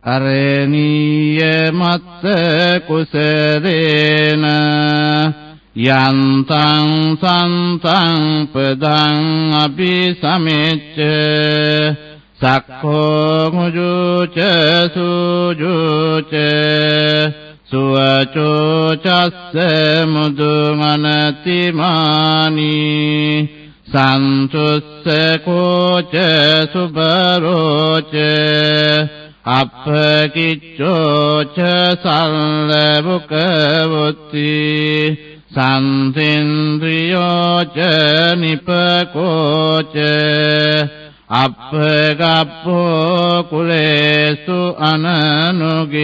අරණීය මත්ත කුසරේන යන්තං සන්තං පදං අபிසමෙච්ච සක්ඛෝ මුජුච සුජුච සුවචෝ චස්ස මුදුමනතිමානි සන්තුස්ස කෝච සුබරෝච අප්පකිච්ඡෝච සල්ලබුකවොත්ති සම්සෙන්ද්‍රියෝච නිපකෝච අප්පගප්පෝ කුලේසු අනනුගිද්දෝ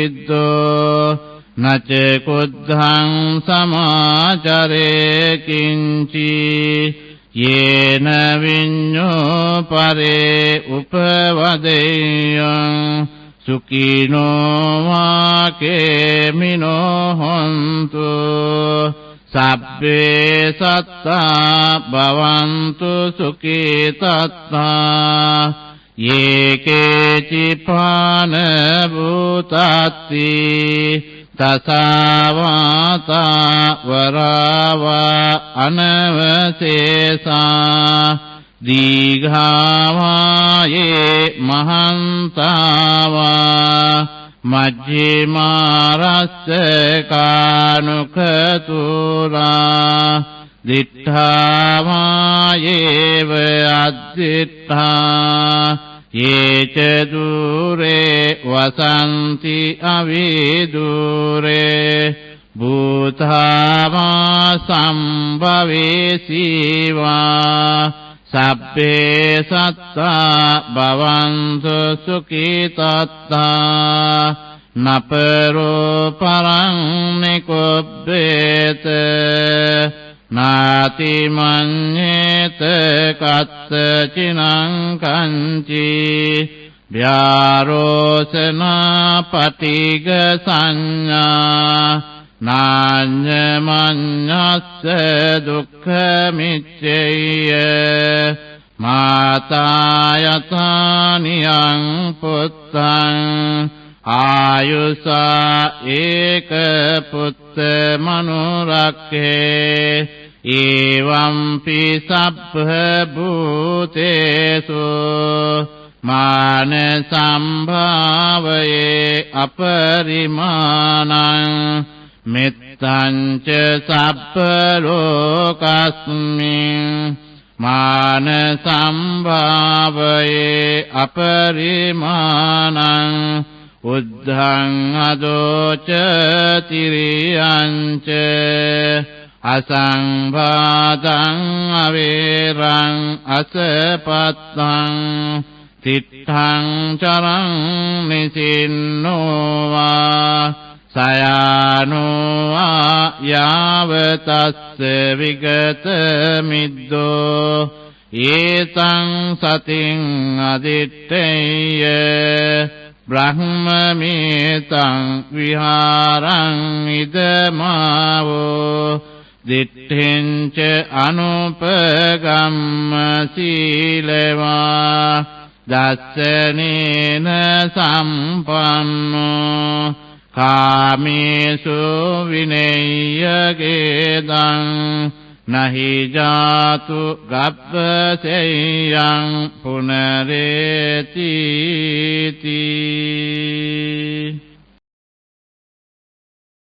නච කුද්ධං සමාචරේ කිංචි යේන විඤ්ඤෝ පරේ උපවදෙයං සුඛිනෝ වාකේමිනෝ හොන්තු සබ්බේ සත්තා භවන්තු සුඛිතත්තා යේකේචි පාන භූතත්ති තසවාතා වරවා අනවසේසා දීඝාවායේ මහන්තාවා මජ්ජිමාරස්ස කානුකතුරා දිඨාවායේව අද්දිඨා යේච දුරේ වසන්ති අවිදුරේ භූතාවා සම්භවේසීවා සබ්බේ සත්තා භවන්තු සුඛිතත්තා නපරෝ පරං නිකුබ්බේත නාති මඤ්ඤේත කත්ත චිනං කංචි ව්‍යාරෝසනා පටිග සංඥා නාඤ්ඤමඤ්ඤස්ස දුක්ඛ මිච්ඡේය මාතායතානියං පුත්තං ආයුසා ඒක පුත්ත මනුරක්ඛේ එවම්පි සබ්බ භූතේසු මාන සම්භාවයේ අපරිමාණං මෙත්තං ච සබ්බ ලෝකස්මින් මාන සම්භාවයේ අපරිමාණං උද්ධං අදෝච තිරියං ච අසංභාතං අවේරං අසපත්තං තිත්තං චරං නිසින්නෝවා සයානෝවා යාවතස්ස විගත මිද්දෝ ඒතං සතින් අදිත්තේය බ්‍රහ්මමේතං විහාරං ඉදමාවෝ දිට්ඨින්ච අනුපගම්ම සීලවා දස්සනේන සම්පන්නෝ කාමේසු විනේයගේදං නහි ජාතු ගබ්බසෙයං පුනරේති